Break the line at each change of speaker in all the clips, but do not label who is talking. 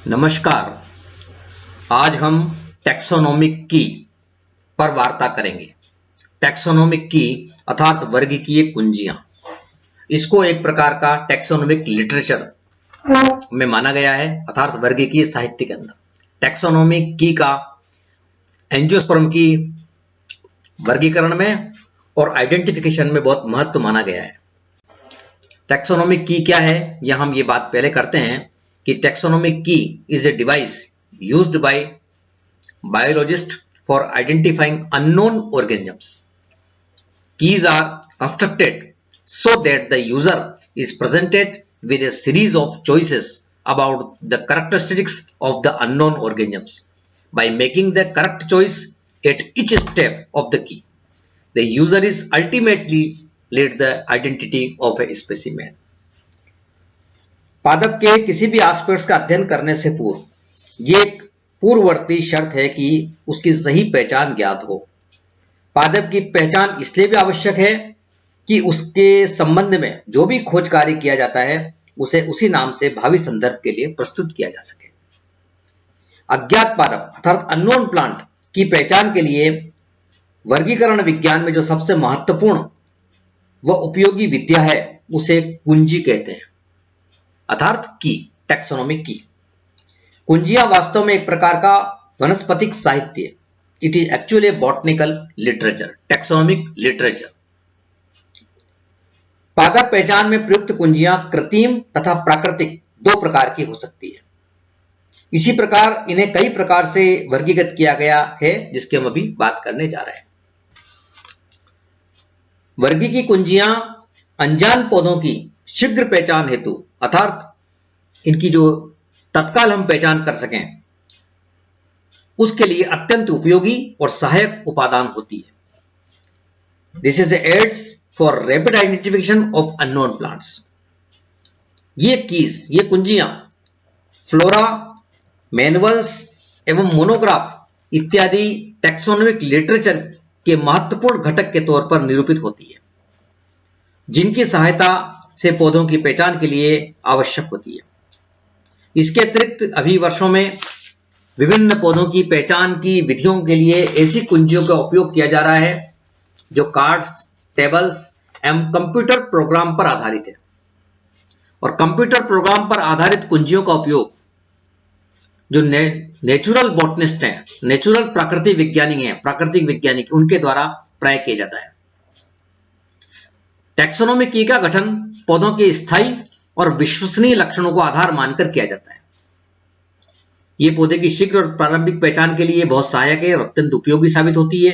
नमस्कार। आज हम टैक्सोनॉमिक की पर वार्ता करेंगे। टैक्सोनॉमिक की अर्थात वर्गीकीय कुंजियां, इसको एक प्रकार का टैक्सोनॉमिक लिटरेचर में माना गया है, अर्थात वर्गीकीय साहित्य के अंदर टैक्सोनॉमिक की का एंजियोस्पर्म की वर्गीकरण में और आइडेंटिफिकेशन में बहुत महत्व माना गया है। टैक्सोनॉमिक की क्या है, यह हम ये बात पहले करते हैं कि टैक्सोनॉमिक की is a device used by biologists for identifying unknown organisms. Keys are constructed so that the user is presented with a series of choices about the characteristics of the unknown organisms. By making the correct choice at each step of the key, the user is ultimately lead the identity of a specimen. पादप के किसी भी aspects का अध्ययन करने से पूर्व ये एक पूर्ववर्ती शर्त है कि उसकी सही पहचान ज्ञात हो। पादप की पहचान इसलिए भी आवश्यक है कि उसके संबंध में जो भी खोज कार्य किया जाता है उसे उसी नाम से भावी संदर्भ के लिए प्रस्तुत किया जा सके। अज्ञात पादप अर्थात अननोन प्लांट की पहचान के लिए वर्गीकरण विज्ञान में जो सबसे महत्वपूर्ण व उपयोगी विद्या है उसे कुंजी कहते हैं, अर्थात की, टैक्सोनॉमिक की। कुंजियां वास्तव में एक प्रकार का वनस्पतिक साहित्य, it is actually botanical literature, taxonomic literature. पादप पहचान में प्रयुक्त कुंजियां कृत्रिम तथा प्राकृतिक दो प्रकार की हो सकती है। इसी प्रकार इन्हें कई प्रकार से वर्गीकृत किया गया है, जिसकी हम अभी बात करने जा रहे हैं। वर्गीकी कुंजियां अनजान पौधों की शीघ्र पहचान हेतु, अर्थात इनकी जो तत्काल हम पहचान कर सकें उसके लिए अत्यंत उपयोगी और सहायक उपादान होती है। This is aids for rapid identification of unknown plants. ये कीज, ये कुंजियां फ्लोरा, मैनुअल्स एवं मोनोग्राफ इत्यादि टैक्सोनॉमिक लिटरेचर के महत्वपूर्ण घटक के तौर पर निरूपित होती है, जिनकी सहायता से पौधों की पहचान के लिए आवश्यक होती है। इसके अतिरिक्त अभी वर्षों में विभिन्न पौधों की पहचान की विधियों के लिए ऐसी कुंजियों का उपयोग किया जा रहा है जो कार्ड्स, टेबल्स एवं कंप्यूटर प्रोग्राम पर आधारित है। और कंप्यूटर प्रोग्राम पर आधारित कुंजियों का उपयोग जो नेचुरल बॉटनिस्ट हैं, नेचुरल प्राकृतिक वैज्ञानिक उनके द्वारा प्राय किया जाता है। टैक्सोनॉमिक की का गठन पौधों के स्थायी और विश्वसनीय लक्षणों को आधार मानकर किया जाता है। यह पौधे की शीघ्र और प्रारंभिक पहचान के लिए बहुत सहायक है और अत्यंत उपयोगी साबित होती है।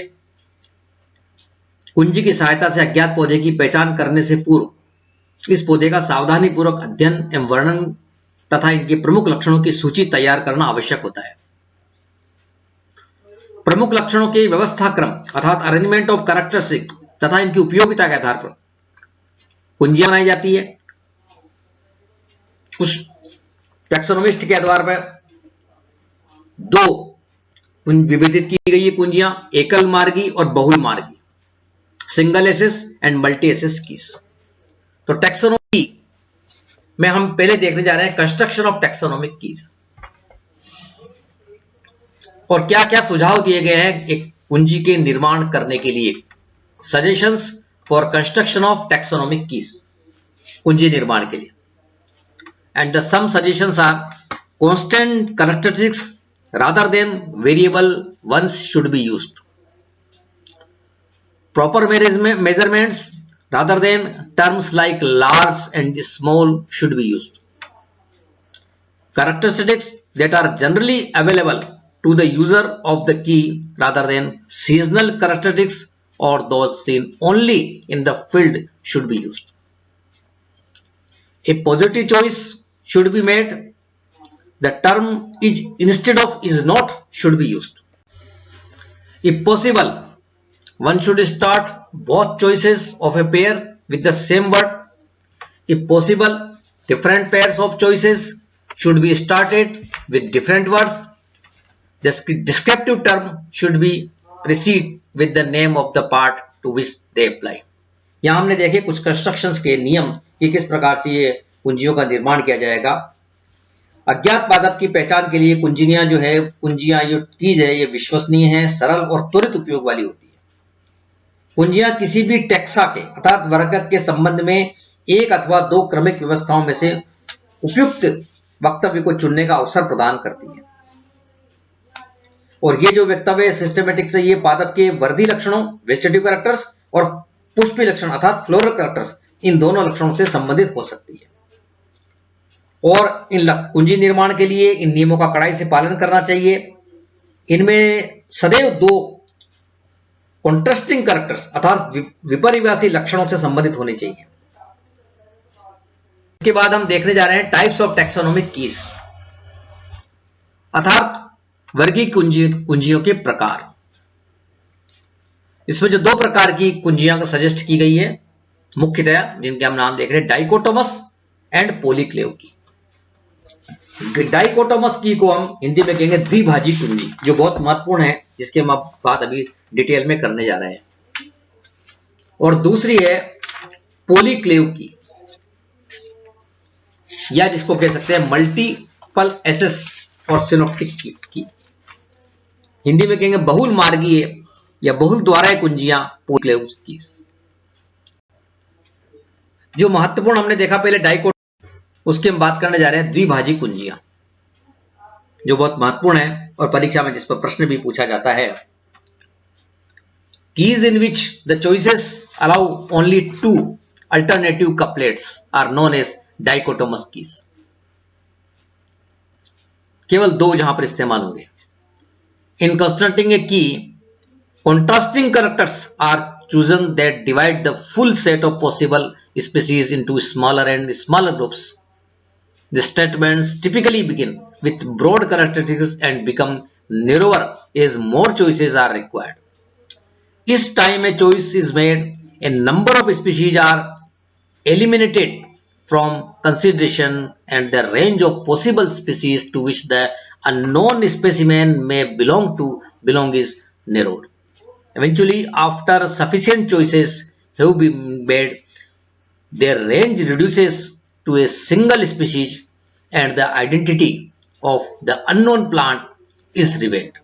कुंजी की सहायता से अज्ञात पौधे की पहचान करने से पूर्व इस पौधे का सावधानी पूर्वक अध्ययन एवं वर्णन तथा इनके प्रमुख लक्षणों की सूची तैयार करना आवश्यक होता है। प्रमुख लक्षणों के व्यवस्था क्रम अर्थात अरेंजमेंट ऑफ कैरेक्टरिस्टिक तथा इनकी उपयोगिता के आधार पर कुंजियां बनाई जाती है। कुछ टैक्सोनोमिस्ट के आधार पर दो विभेदित की गई है कुंजियां, एकल मार्गी और बहुल मार्गी, single access and multi access keys. तो टैक्सोनॉमी में हम पहले देखने जा रहे हैं कंस्ट्रक्शन ऑफ टैक्सोनॉमिक कीज और क्या क्या सुझाव दिए गए हैं एक कुंजी के निर्माण करने के लिए। Suggestions for construction of taxonomic keys, कुंजी निर्माण के लिए। And the some suggestions are constant characteristics rather than variable ones should be used. Proper measurements rather than terms like large and small should be used. Characteristics that are generally available to the user of the key rather than seasonal characteristics or those seen only in the field should be used. A positive choice should be made. The term is instead of is not should be used. If possible, one should start both choices of a pair with the same word. If possible, different pairs of choices should be started with different words. The descriptive term should be preceded with the name of the part to which they apply. यहां हमने देखे कुछ constructions के नियम कि किस प्रकार से ये कुंजियों का निर्माण किया जाएगा। अज्ञात पादप की पहचान के लिए कुंजियां जो कीज है, ये विश्वसनीय है, सरल और त्वरित उपयोग वाली होती है। कुंजियां किसी भी टेक्सा के अर्थात वर्ग के संबंध में एक अथवा दो क्रमिक व्यवस्थाओं में से उपयुक्त वक्तव्य को चुनने का अवसर प्रदान करती है। और ये जो वक्तव्य सिस्टमेटिक्स है, ये पादप के वर्दी लक्षणों वेजिटेटिव कैरेक्टर्स और पुष्पी लक्षण अर्थात फ्लोरल कैरेक्टर्स, इन दोनों लक्षणों से संबंधित हो सकती है। और इन कुंजी निर्माण के लिए इन नियमों का कड़ाई से पालन करना चाहिए। इनमें सदैव दो कॉन्ट्रास्टिंग कैरेक्टर्स अर्थात विपर्यवासी लक्षणों से संबंधित होने चाहिए। इसके बाद हम देखने जा रहे हैं टाइप्स ऑफ टैक्सोनॉमिक कीज अर्थात वर्गीय कुंजियों के प्रकार। इसमें जो दो प्रकार की कुंजियां को सजेस्ट की गई है मुख्यतया, जिनके हम नाम देख रहे हैं डाइकोटोमस एंड पॉलीक्लेव की। डाइकोटोमस की को हम हिंदी में कहेंगे द्विभाजी कुंजी, जो बहुत महत्वपूर्ण है, जिसकी हम बात अभी डिटेल में करने जा रहे हैं। और दूसरी है पॉलीक्लेव की, या जिसको कह सकते हैं मल्टीपल एसेस और सिनोप्टिक की। हिंदी में कहेंगे बहुल मार्गीय या बहुल द्वाराय कुंजियां पॉलीक्लेव की। जो महत्वपूर्ण हमने देखा पहले डाइकोट, उसकी हम बात करने जा रहे हैं द्विभाजी कुंजियां, जो बहुत महत्वपूर्ण है और परीक्षा में जिस पर प्रश्न भी पूछा जाता है। Keys in which the choices allow only two alternative couplets are known as dichotomous keys. केवल दो जहां पर इस्तेमाल होंगे। इन कंस्ट्रक्टिंग ए की, contrasting characters are chosen that divide the full set of possible species into smaller and smaller groups. The statements typically begin with broad characteristics and become narrower as more choices are required. Each time a choice is made, a number of species are eliminated from consideration and the range of possible species to which the unknown specimen may belong is narrowed. Eventually, after sufficient choices have been made, their range reduces to a single species and the identity of the unknown plant is revealed.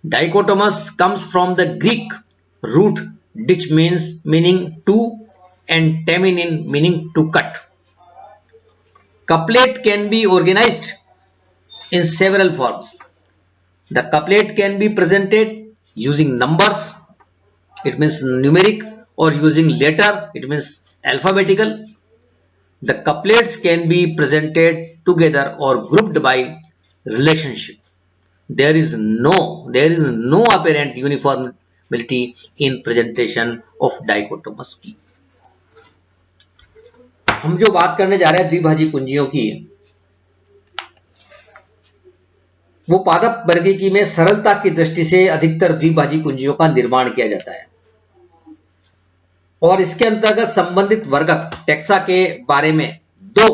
Dichotomous comes from the Greek root dich meaning to and teminin meaning to cut. Couplet can be organized in several forms. The couplet can be presented using numbers, it means numeric, or using letter, it means alphabetical. The couplets can be presented together or grouped by relationship. There is no apparent uniformity in presentation of dichotomous key. हम जो बात करने जा रहे हैं द्विभाजी कुंजियों की, वो पादप वर्गीकी में सरलता की दृष्टि से अधिकतर द्विभाजी कुंजियों का निर्माण किया जाता है और इसके अंतर्गत संबंधित वर्गक टेक्सा के बारे में दो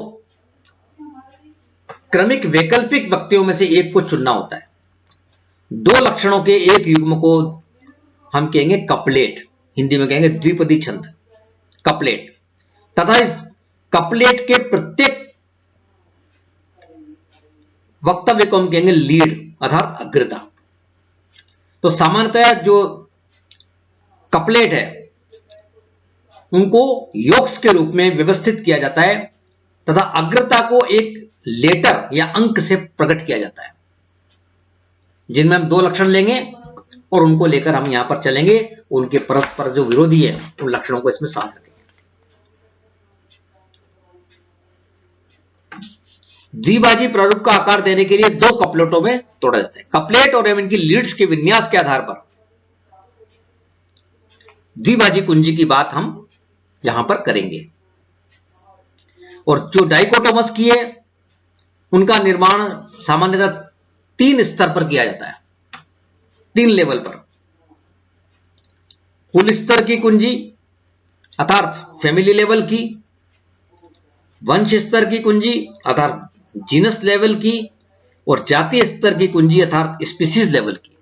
क्रमिक वैकल्पिक व्यक्तियों में से एक को चुनना होता है। दो लक्षणों के एक युग्म को हम कहेंगे कपलेट, हिंदी में कहेंगे द्विपदी छंद कपलेट, तथा इस कपलेट के प्रत्येक वक्तव्य को हम कहेंगे लीड अर्थात अग्रता। तो सामान्यतः जो कपलेट है उनको योक्स के रूप में व्यवस्थित किया जाता है तथा अग्रता को एक लेटर या अंक से प्रकट किया जाता है, जिनमें हम दो लक्षण लेंगे और उनको लेकर हम यहां पर चलेंगे। उनके परस्पर जो विरोधी है उन लक्षणों को इसमें साथ रखेंगे। द्विभाजी प्रारूप का आकार देने के लिए दो कपलेटों में तोड़ा जाता है। कपलेट और इनकी लीड्स के विन्यास के आधार पर द्विभाजी कुंजी की बात हम यहां पर करेंगे। और जो डाइकोटोमस की है उनका निर्माण सामान्यतः तीन स्तर पर किया जाता है, तीन लेवल पर। कुल स्तर की कुंजी अर्थात फैमिली लेवल की, वंश स्तर की कुंजी अर्थात जीनस लेवल की, और जातीय स्तर की कुंजी अर्थात स्पीसीज लेवल की।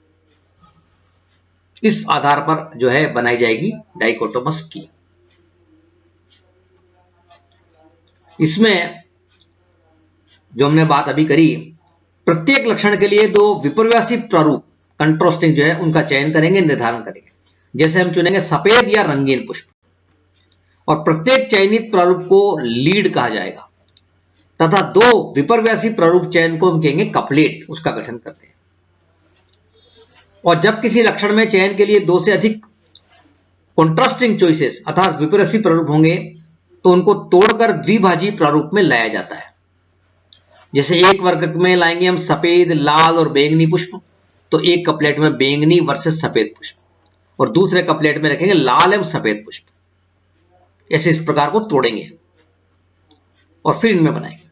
इस आधार पर जो है बनाई जाएगी डाइकोटोमस की। इसमें जो हमने बात अभी करी, प्रत्येक लक्षण के लिए दो विपर्यासी प्रारूप कंट्रास्टिंग जो है उनका चयन करेंगे, निर्धारण करेंगे। जैसे हम चुनेंगे सफेद या रंगीन पुष्प, और प्रत्येक चयनित प्रारूप को लीड कहा जाएगा, तथा दो विपर्यासी प्रारूप चयन को हम कहेंगे कपलेट, उसका गठन करते हैं। और जब किसी लक्षण में चयन के लिए दो से अधिक कॉन्ट्रास्टिंग चॉइसेस अर्थात विपर्यासी प्रारूप होंगे तो उनको तोड़कर द्विभाजी प्रारूप में लाया जाता है। जैसे एक वर्ग में लाएंगे हम सफेद, लाल और बैंगनी पुष्प, तो एक कपलेट में बैंगनी वर्सेस सफेद पुष्प, और दूसरे कपलेट में रखेंगे लाल एवं सफेद पुष्प। ऐसे इस प्रकार को तोड़ेंगे और फिर इनमें बनाएंगे।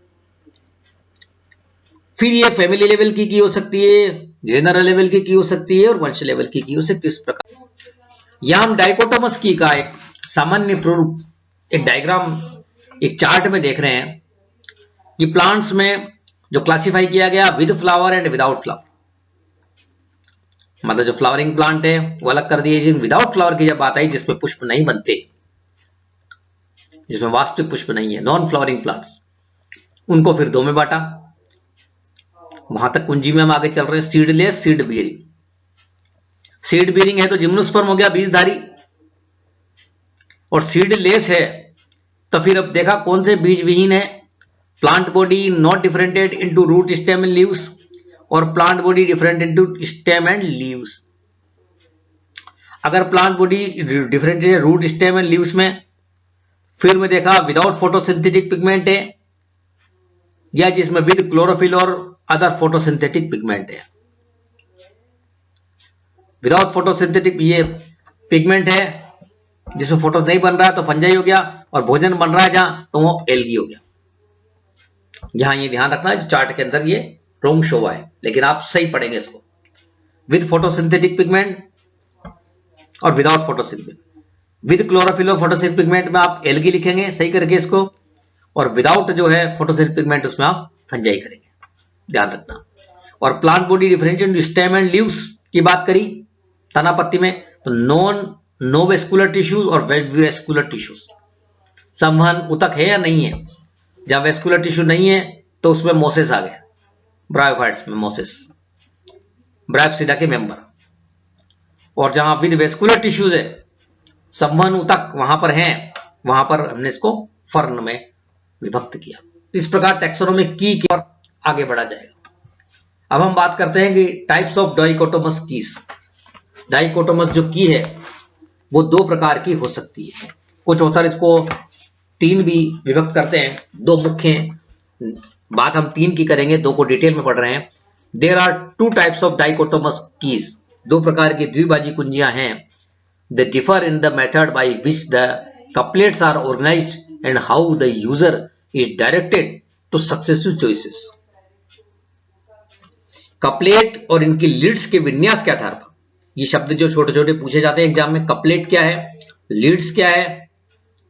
फिर ये फैमिली लेवल की हो सकती है, जेनरल लेवल की हो सकती है, और वंश लेवल की हो सकती है। इस प्रकार यहां हम डाइकोटोमस की का एक सामान्य प्रारूप, एक डायग्राम, एक चार्ट में देख रहे हैं कि प्लांट्स में जो क्लासिफाई किया गया with flower and without flower, मतलब जो फ्लावरिंग प्लांट है वो अलग कर दिए। विदाउट फ्लावर की जब बात आई, जिसमें पुष्प नहीं बनते, जिसमें वास्तविक पुष्प नहीं है, नॉन फ्लावरिंग प्लांट्स, उनको फिर दो में बांटा। वहां तक कुंजी में हम आगे चल रहे हैं। Seedless, seed bearing. Seed bearing है तो जिम्नोस्पर्म हो गया बीजधारी, और सीडलेस है तो फिर अब देखा कौन से बीज विहीन है। Plant body not differentiated into root, stem and leaves, और plant body different into stem and leaves. अगर प्लांट बॉडी डिफरेंट है रूट, स्टेम एंड लीव्स में, फिर में देखा विदाउट फोटोसिंथेटिक पिगमेंट है, या जिसमें विद क्लोरोफिल और अदर फोटोसिंथेटिक पिगमेंट है। विदाउट फोटोसिंथेटिक ये पिगमेंट है जिसमें फोटो नहीं बन रहा है तो फंजाई हो गया, और भोजन बन रहा है जहां तो वो एल्गी हो गया। यहां ये ध्यान रखना है, चार्ट के अंदर ये रॉन्ग शो है, लेकिन आप सही पढ़ेंगे इसको। विद फोटोसिंथेटिक पिगमेंट और विदाउट फोटोसिंथेटिक। विद क्लोरोफिल और फोटोसिंथेटिक पिगमेंट में आप एल्गी लिखेंगे सही करके इसको, और विदाउट जो है फोटोसिंथेटिक पिगमेंट उसमें आप फंजाई करेंगे, ध्यान रखना। और plant body differentiate stem and leaves की बात करी तना पत्ती में, तो नो वेस्कुलर टिश्यूज और वेस्कुलर टिश्यूज। संवहन उतक है या नहीं है। जहां वेस्कुलर टिश्यू नहीं है तो उसमें मोसेस आ गया, ब्रायोफाइट्स में मोसेस, ब्रायोप्सिडा के मेंबर। और जहां विद वेस्कुलर टिश्यूज है, संवहन उतक वहां पर है, वहां पर हमने इसको फर्न में विभक्त किया। इस प्रकार टैक्सोनॉमी की और आगे बढ़ा जाएगा। अब हम बात करते हैं कि types of dichotomous keys. Dichotomous जो की है वो दो प्रकार की हो सकती है। कुछ ऑथर इसको तीन भी विभक्त करते हैं, दो मुख्य हैं। बात हम तीन की करेंगे, दो को डिटेल में पढ़ रहे हैं। There are two types of dichotomous keys, दो प्रकार की द्विभाजी कुंजियां हैं। They differ in the method by which the couplets are organised and how the user is directed to successive choices. Couplet और इनकी लीड्स के विन्यास के आधार पर, ये शब्द जो छोटे छोटे पूछे जाते हैं एग्जाम में, कपलेट क्या है, लीड्स क्या है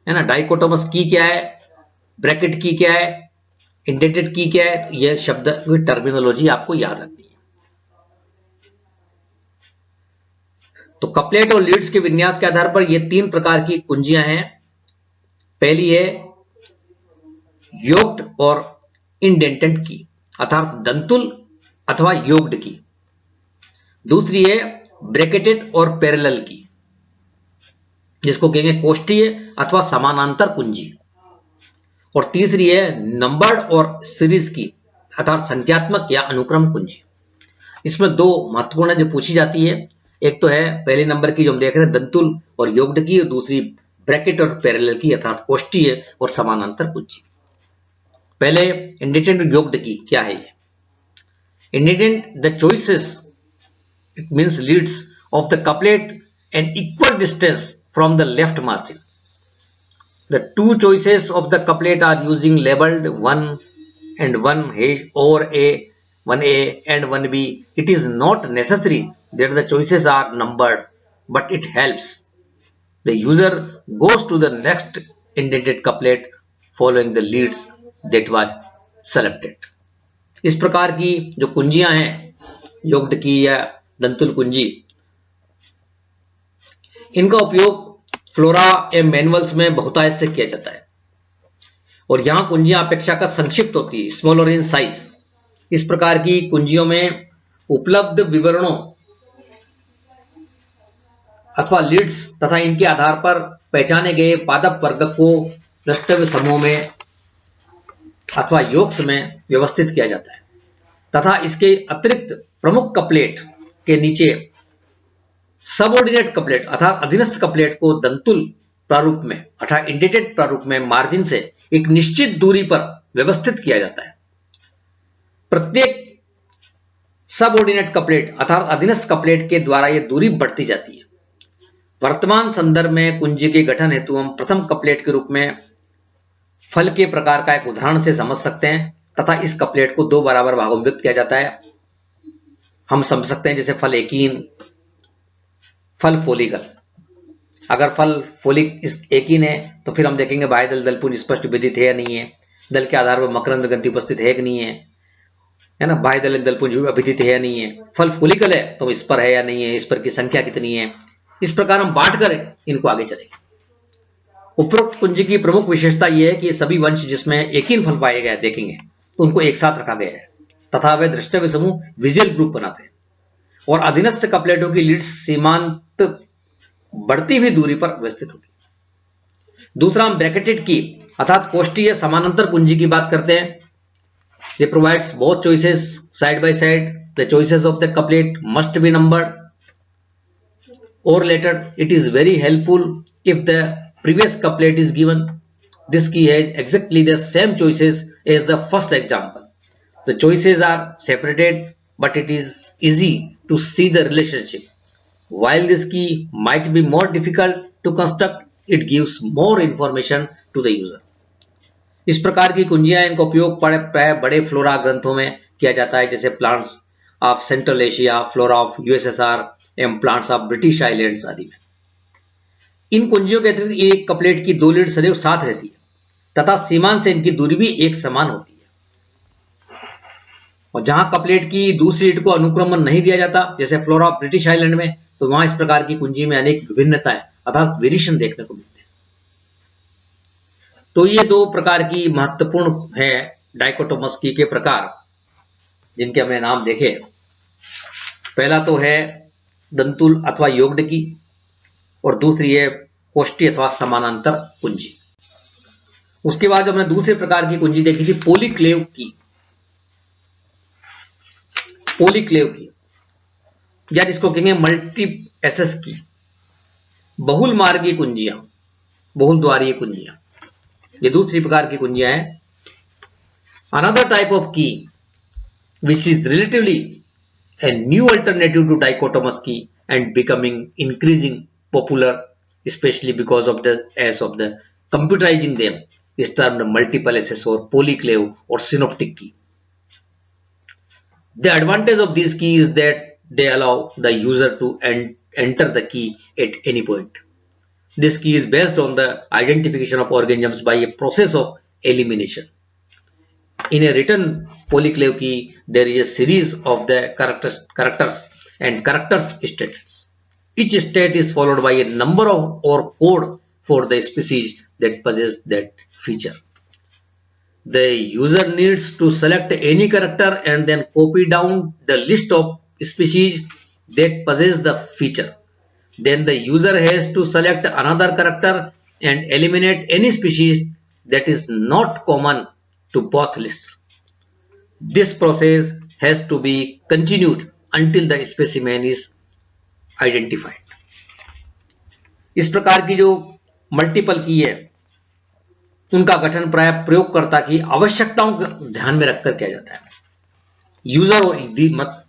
ना, डाइकोटोमस की क्या है, ब्रैकेट की क्या है, इंडेंटेड की क्या है, यह शब्द टर्मिनोलॉजी आपको याद रखनी है। तो कपलेट और लीड्स के विन्यास के आधार पर ये तीन प्रकार की कुंजियां हैं। पहली है योक्ड और इंडेंटेड की, अर्थात दंतुल अथवा योक्ड की। दूसरी है ब्रैकेटेड और पैरेलल की, जिसको कहेंगे कोष्ठीय अथवा समानांतर कुंजी। और तीसरी है नंबर्ड और सीरीज की, अर्थात संख्यात्मक या अनुक्रम कुंजी। इसमें दो महत्वपूर्ण जो पूछी जाती है, एक तो है पहले नंबर की जो हम देख रहे हैं दंतुल और योग्ड की, और दूसरी ब्रैकेट और पैरेलल की, अर्थात कोष्ठीय और समानांतर कुंजी। पहले इंडेंटेड और योग्ड की क्या है ये? Indented the choices, it means leads of the couplet an equal distance from the left margin. The two choices of the couplet are using labeled 1 and 1 or one A and 1B. It is not necessary that the choices are numbered, but it helps. The user goes to the next indented couplet following the leads that was selected. इस प्रकार की जो कुंजियां हैं, yoked की या दंतुल कुंजी, इनका उपयोग फ्लोरा एवं मैनुअल्स में बहुतायत से किया जाता है। और यहां कुंजियां अपेक्षाकृत संक्षिप्त होती है, स्मॉलर इन साइज। इस प्रकार की कुंजियों में उपलब्ध विवरणों अथवा लीड्स तथा इनके आधार पर पहचाने गए पादप वर्ग को द्रष्टव्य समूह में अथवा योक्स में व्यवस्थित किया जाता है तथा इसके अतिरिक्त प्रमुख कपलेट के नीचे सबऑर्डिनेट कपलेट अर्थात अधीनस्थ कपलेट को दंतुल प्रारूप में अर्थात इंडेंटेड प्रारूप में मार्जिन से एक निश्चित दूरी पर व्यवस्थित किया जाता है। प्रत्येक सबऑर्डिनेट कपलेट अर्थात अधीनस्थ कपलेट के द्वारा यह दूरी बढ़ती जाती है। वर्तमान संदर्भ में कुंजी के गठन हेतु हम प्रथम कपलेट के रूप में फल के प्रकार का एक उदाहरण से समझ सकते हैं तथा इस कपलेट को दो बराबर भागों में विभक्त किया जाता है। हम समझ सकते हैं जैसे फल एकीन, फल फोलिकल। अगर फल फोलिक एकीन है तो फिर हम देखेंगे बाह्य दल दलपुंज स्पष्ट विदित है या नहीं है, दल के आधार पर मकरंद ग्रंथि उपस्थित है कि नहीं है ना, बाह्य दल दलपुंज अभिदित है या नहीं है। फल फोलिकल है तो इस पर है या नहीं है, इस पर की संख्या कितनी है। इस प्रकार हम बांट कर इनको आगे चलेंगे। उपरोक्त कुंजी की प्रमुख विशेषता यह है कि सभी वंश जिसमें एकीन फल पाए गए देखेंगे तो उनको एक साथ रखा गया है तथा वे दृष्टव्य समूह विजुअल ग्रुप बनाते हैं और अधीनस्थ कपलेटों की लीड्स सीमांत बढ़ती हुई दूरी पर व्यवस्थित होगी। दूसरा हम ब्रैकेटेड की अर्थात कोष्ठीय समानांतर कुंजी की बात करते हैं। ये provides both choices side by side. The choices of the couplet must be numbered or later. It is very helpful if the previous couplet is given. This key has exactly the same choices as the first example. The choices are separated but it is easy to see the relationship. While this key might be more difficult to construct, it gives more information to the user. इस प्रकार की कुंजियां इनका उपयोग प्राय बड़े flora ग्रंथों में किया जाता है जैसे plants of central Asia, flora of USSR एवं प्लांट्स ऑफ ब्रिटिश आइलैंड्स आदि में। इन कुंजियों के अतिरिक्त एक कपलेट की दो लीड सदैव साथ रहती है तथा सीमांत से इनकी दूरी भी एक समान होती है। और जहां कपलेट की दूसरी लीड को अनुक्रमण नहीं दिया जाता जैसे फ्लोरा ऑफ ब्रिटिश आइलैंड में, तो वहां इस प्रकार की कुंजी में अनेक विभिन्नताएं अर्थात वेरिएशन देखने को मिलते हैं। तो ये दो प्रकार की महत्वपूर्ण है डाइकोटोमस की के प्रकार जिनके हमने नाम देखे। पहला तो है दंतुल अथवा योग्ड की और दूसरी है कोष्ठी अथवा समानांतर कुंजी। उसके बाद हमने दूसरे प्रकार की कुंजी देखी थी पोलीक्लेव की। पोलीक्लेव की या जिसको कहेंगे मल्टी एसएस की, बहुल मार्गी कुंजियां, बहुल द्वारीय कुंजियां, ये दूसरी प्रकार की कुंजियां हैं। अनदर टाइप ऑफ की which is relatively a new alternative to dichotomous key and becoming increasing popular, especially because of the as of the computerizing them, is termed multiple SS or polyclave or synoptic key. The advantage of these keys is that they allow the user to enter the key at any point. This key is based on the identification of organisms by a process of elimination. In a written polyclave key, there is a series of the characters and characters states. Each state is followed by a number of or code for the species that possess that feature. The user needs to select any character and then copy down the list of species that possess the feature. Then the user has to select another character and eliminate any species that is not common to both lists. This process has to be continued until the specimen is identified. इस प्रकार की जो multiple की है उनका गठन प्राय प्रयोगकर्ता की आवश्यकताओं को ध्यान में रखकर किया जाता है। User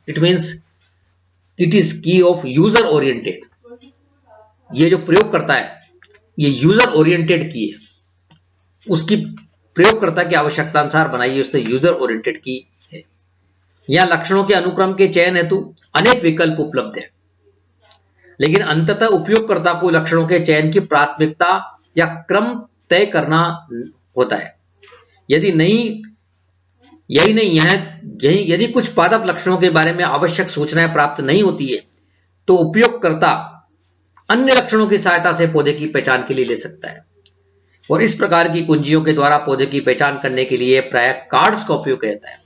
it means it is की ऑफ यूजर ओरिएंटेड। ये जो प्रयोग करता है ये यूजर ओरिएंटेड की है, उसकी प्रयोगकर्ता की आवश्यकता अनुसार बनाई उसने यूजर ओरिएंटेड की है। यहां लक्षणों के अनुक्रम के चयन हेतु अनेक विकल्प उपलब्ध है, लेकिन अंततः उपयोगकर्ता को लक्षणों के चयन की प्राथमिकता या क्रम तय करना होता है। यदि यदि कुछ पादप लक्षणों के बारे में आवश्यक सूचनाएं प्राप्त नहीं होती है तो उपयोगकर्ता अन्य लक्षणों की सहायता से पौधे की पहचान के लिए ले सकता है। और इस प्रकार की कुंजियों के द्वारा पौधे की पहचान करने के लिए प्रायः कार्ड्स का उपयोग किया जाता है।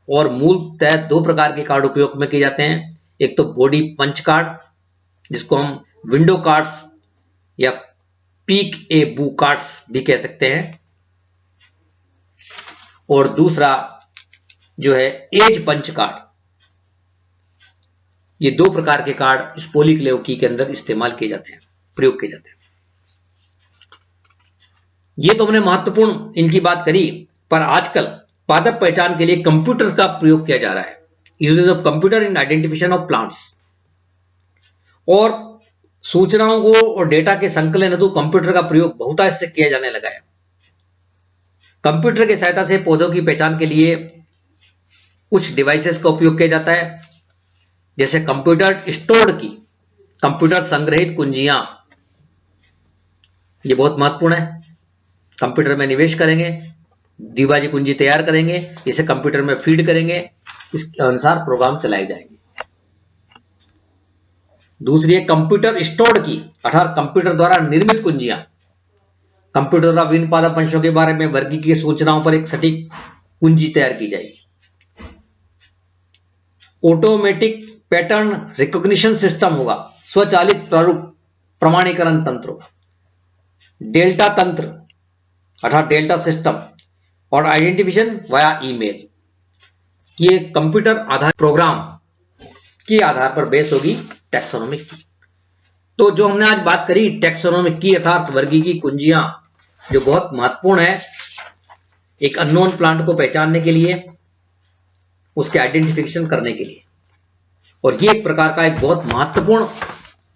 और मूलतः दो प्रकार के कार्ड उपयोग में किए जाते हैं। एक तो बॉडी पंच कार्ड, जिसको हम विंडो कार्ड्स या पीक ए बू कार्ड्स भी कह सकते हैं, और दूसरा जो है एज पंच कार्ड। ये दो प्रकार के कार्ड इस पॉलीक्लेव के अंदर इस्तेमाल किए जाते हैं, प्रयोग किए जाते हैं। ये तो हमने महत्वपूर्ण इनकी बात करी, पर आजकल पादप पहचान के लिए कंप्यूटर का प्रयोग किया जा रहा है। Uses of computer in identification of plants. और सूचनाओं को और डेटा के संकलन हेतु कंप्यूटर का प्रयोग बहुतायत से किया जाने लगा है। कंप्यूटर की सहायता से पौधों की पहचान के लिए कुछ डिवाइसेस का उपयोग किया जाता है, जैसे कंप्यूटर स्टोर्ड की, कंप्यूटर संग्रहित कुंजियां। ये बहुत महत्वपूर्ण है। कंप्यूटर में निवेश करेंगे, द्विभाजी कुंजी तैयार करेंगे, इसे कंप्यूटर में फीड करेंगे, इसके अनुसार प्रोग्राम चलाए जाएंगे। दूसरी है कंप्यूटर स्टोर्ड की, अर्थात कंप्यूटर द्वारा निर्मित कुंजियां। कंप्यूटर द्वारा विभिन्न पादप वंशों के बारे में वर्गीकृत सूचनाओं पर एक सटीक कुंजी तैयार की जाएगी। ऑटोमेटिक पैटर्न रिकॉग्निशन सिस्टम होगा, स्वचालित प्रारूप प्रमाणीकरण तंत्र होगा। डेल्टा तंत्र अर्थात डेल्टा सिस्टम और आइडेंटिफिकेशन वाया ईमेल, ये कंप्यूटर आधारित प्रोग्राम के आधार पर बेस होगी टैक्सोनॉमिक की। तो जो हमने आज बात करी टैक्सोनॉमिक की अर्थात वर्गी की कुंजियां, जो बहुत महत्वपूर्ण है एक अननोन प्लांट को पहचानने के लिए, उसके आइडेंटिफिकेशन करने के लिए। और ये एक प्रकार का एक बहुत महत्वपूर्ण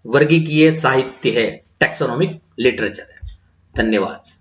वर्गीकीय साहित्य है, टैक्सोनॉमिक लिटरेचर है। धन्यवाद।